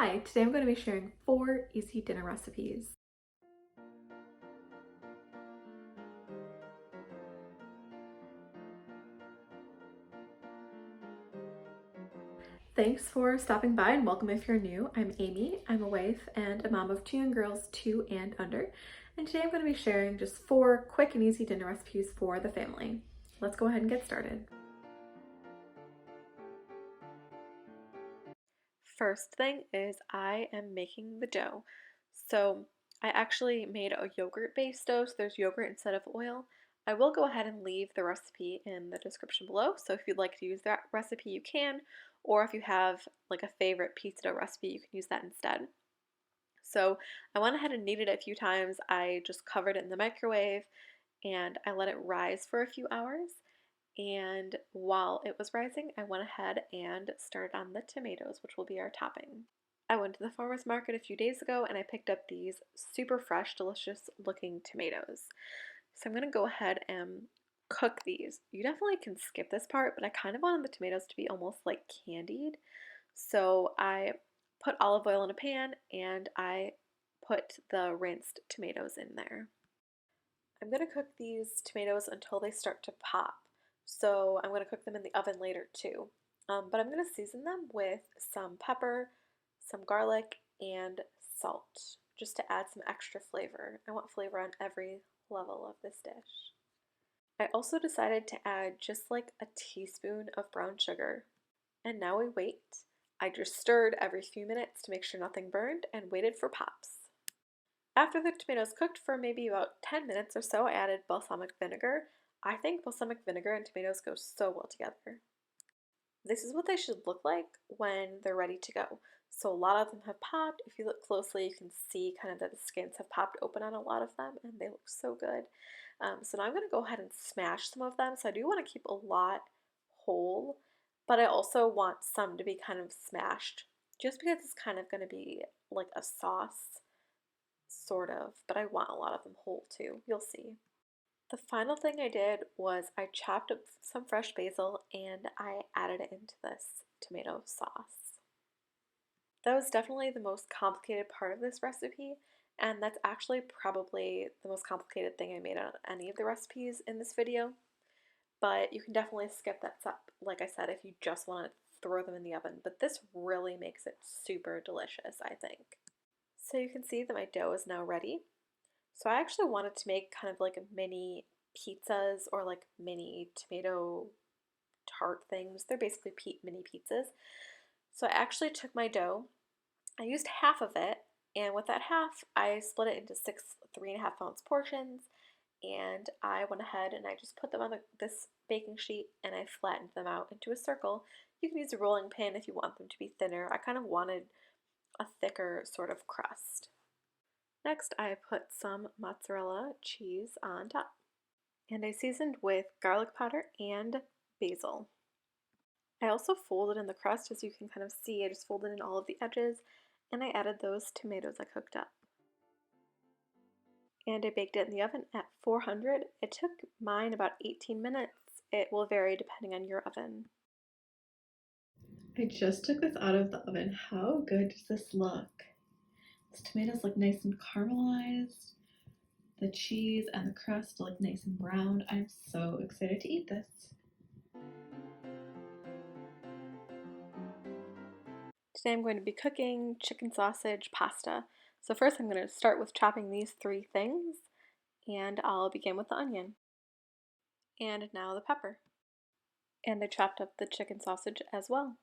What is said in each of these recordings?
Hi, today I'm going to be sharing 4 easy dinner recipes. Thanks for stopping by and welcome if you're new. I'm Amy. I'm a wife and a mom of 2 young girls, 2 and under. And today I'm going to be sharing just 4 quick and easy dinner recipes for the family. Let's go ahead and get started. First thing is I am making the dough. So I actually made a yogurt-based dough, so there's yogurt instead of oil. I will go ahead and leave the recipe in the description below, so if you'd like to use that recipe, you can, or if you have like a favorite pizza dough recipe, you can use that instead. So I went ahead and kneaded it a few times. I just covered it in the microwave and I let it rise for a few hours. And while it was rising, I went ahead and started on the tomatoes, which will be our topping. I went to the farmer's market a few days ago and I picked up these super fresh, delicious looking tomatoes. So I'm going to go ahead and cook these. You definitely can skip this part, but I kind of wanted the tomatoes to be almost like candied. So I put olive oil in a pan and I put the rinsed tomatoes in there. I'm going to cook these tomatoes until they start to pop. So I'm going to cook them in the oven later too. But I'm going to season them with some pepper, some garlic, and salt just to add some extra flavor. I want flavor on every level of this dish. I also decided to add just like a teaspoon of brown sugar. And now we wait. I just stirred every few minutes to make sure nothing burned and waited for pops. After the tomatoes cooked for maybe about 10 minutes or so, I added balsamic vinegar. I think balsamic vinegar and tomatoes go so well together. This is what they should look like when they're ready to go. So a lot of them have popped. If you look closely, you can see kind of that the skins have popped open on a lot of them and they look so good. So now I'm going to go ahead and smash some of them. So I do want to keep a lot whole, but I also want some to be kind of smashed just because it's kind of going to be like a sauce, sort of, but I want a lot of them whole too. You'll see. The final thing I did was I chopped up some fresh basil and I added it into this tomato sauce. That was definitely the most complicated part of this recipe, and that's actually probably the most complicated thing I made on any of the recipes in this video, but you can definitely skip that step, like I said, if you just want to throw them in the oven, but this really makes it super delicious, I think. So you can see that my dough is now ready. So I actually wanted to make kind of like a mini pizzas or like mini tomato tart things. They're basically mini pizzas. So I actually took my dough, I used half of it, and with that half, I split it into 6 3.5 ounce portions, and I went ahead and I just put them on this baking sheet and I flattened them out into a circle. You can use a rolling pin if you want them to be thinner. I kind of wanted a thicker sort of crust. Next, I put some mozzarella cheese on top, and I seasoned with garlic powder and basil. I also folded in the crust, as you can kind of see. I just folded in all of the edges, and I added those tomatoes I cooked up. And I baked it in the oven at 400. It took mine about 18 minutes. It will vary depending on your oven. I just took this out of the oven. How good does this look? The tomatoes look nice and caramelized. The cheese and the crust look nice and brown. I'm so excited to eat this. Today I'm going to be cooking chicken sausage pasta. So first I'm going to start with chopping these 3 things, and I'll begin with the onion. And now the pepper. And I chopped up the chicken sausage as well.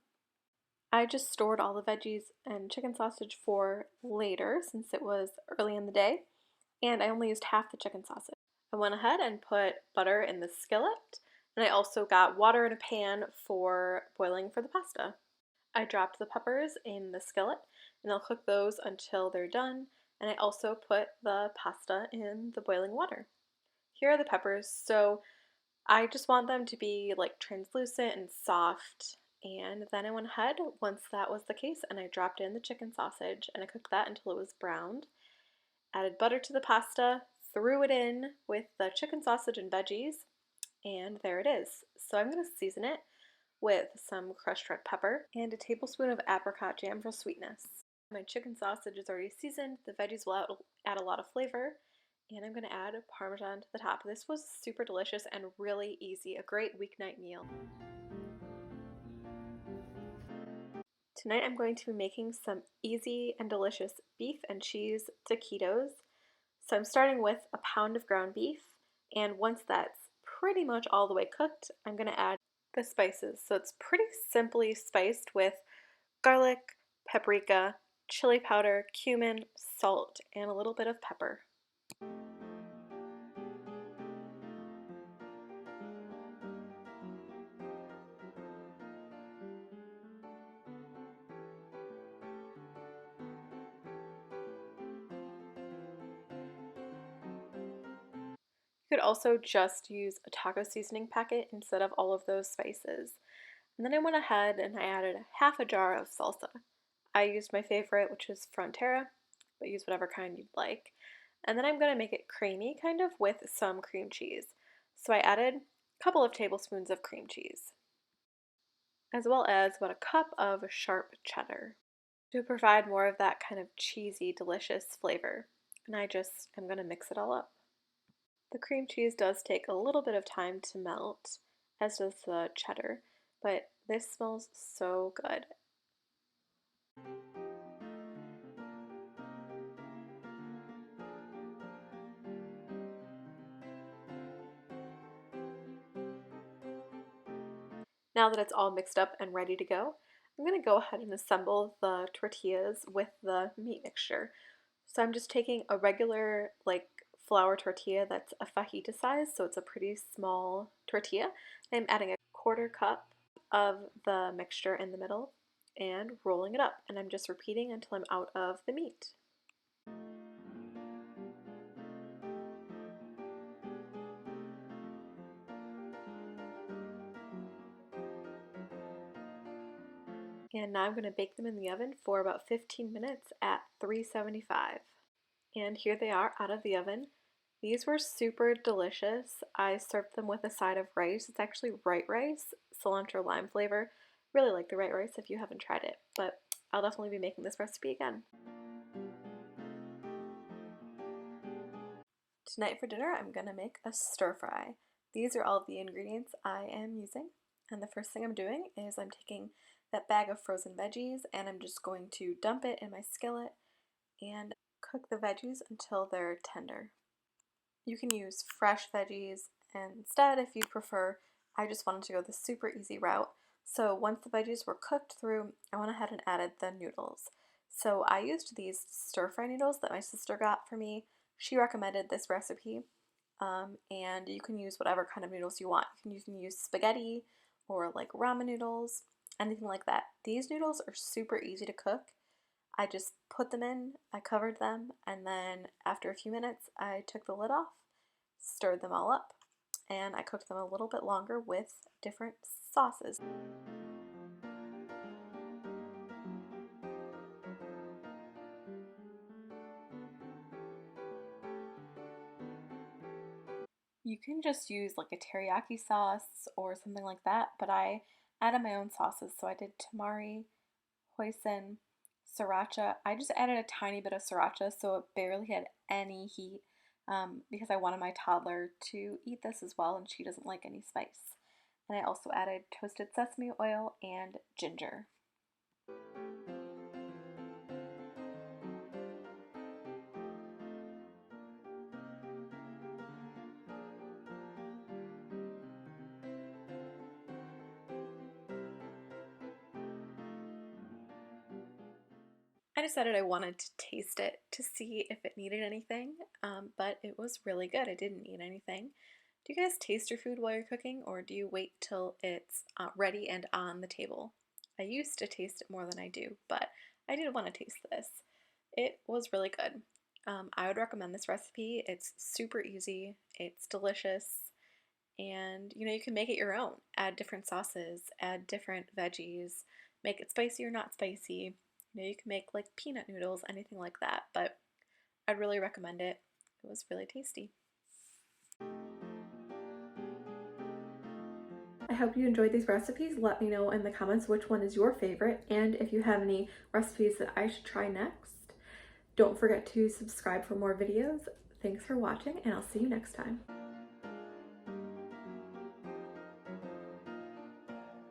I just stored all the veggies and chicken sausage for later since it was early in the day, and I only used half the chicken sausage. I went ahead and put butter in the skillet, and I also got water in a pan for boiling for the pasta. I dropped the peppers in the skillet, and I'll cook those until they're done, and I also put the pasta in the boiling water. Here are the peppers. So I just want them to be like translucent and soft, and then I went ahead once that was the case and I dropped in the chicken sausage and I cooked that until it was browned. Added butter to the pasta, threw it in with the chicken sausage and veggies, and there it is. So I'm going to season it with some crushed red pepper and a tablespoon of apricot jam for sweetness. My chicken sausage is already seasoned. The veggies will add a lot of flavor. And I'm going to add Parmesan to the top. This was super delicious and really easy. A great weeknight meal. Tonight I'm going to be making some easy and delicious beef and cheese taquitos. So I'm starting with a pound of ground beef, and once that's pretty much all the way cooked, I'm going to add the spices. So it's pretty simply spiced with garlic, paprika, chili powder, cumin, salt, and a little bit of pepper. You could also just use a taco seasoning packet instead of all of those spices. And then I went ahead and I added half a jar of salsa. I used my favorite, which is Frontera, but use whatever kind you'd like. And then I'm going to make it creamy, kind of, with some cream cheese. So I added a couple of tablespoons of cream cheese, as well as about a cup of sharp cheddar to provide more of that kind of cheesy, delicious flavor. And I just am going to mix it all up. The cream cheese does take a little bit of time to melt, as does the cheddar, but this smells so good. Now that it's all mixed up and ready to go, I'm going to go ahead and assemble the tortillas with the meat mixture. So I'm just taking a regular flour tortilla that's a fajita size, so it's a pretty small tortilla. I'm adding a quarter cup of the mixture in the middle and rolling it up, and I'm just repeating until I'm out of the meat. And now I'm going to bake them in the oven for about 15 minutes at 375. And here they are out of the oven. These were super delicious. I served them with a side of rice. It's actually white rice, cilantro lime flavor. Really like the white rice if you haven't tried it, but I'll definitely be making this recipe again. Tonight for dinner, I'm going to make a stir fry. These are all of the ingredients I am using. And the first thing I'm doing is I'm taking that bag of frozen veggies and I'm just going to dump it in my skillet and cook the veggies until they're tender. You can use fresh veggies, and instead, if you prefer, I just wanted to go the super easy route. So once the veggies were cooked through, I went ahead and added the noodles. So I used these stir-fry noodles that my sister got for me. She recommended this recipe, and you can use whatever kind of noodles you want. You can use spaghetti or like ramen noodles, anything like that. These noodles are super easy to cook. I just put them in, I covered them, and then after a few minutes I took the lid off, stirred them all up, and I cooked them a little bit longer with different sauces. You can just use like a teriyaki sauce or something like that, but I added my own sauces. So I did tamari, hoisin, sriracha. I just added a tiny bit of sriracha so it barely had any heat because I wanted my toddler to eat this as well and she doesn't like any spice. And I also added toasted sesame oil and ginger. I decided I wanted to taste it to see if it needed anything, but it was really good. I didn't need anything. Do you guys taste your food while you're cooking, or do you wait till it's ready and on the table? I used to taste it more than I do, but I did want to taste this. It was really good. I would recommend this recipe. It's super easy, it's delicious, and you can make it your own. Add different sauces, add different veggies, make it spicy or not spicy. You can make like peanut noodles, anything like that, but I'd really recommend it. It was really tasty. I hope you enjoyed these recipes. Let me know in the comments which one is your favorite, and if you have any recipes that I should try next. Don't forget to subscribe for more videos. Thanks for watching, and I'll see you next time.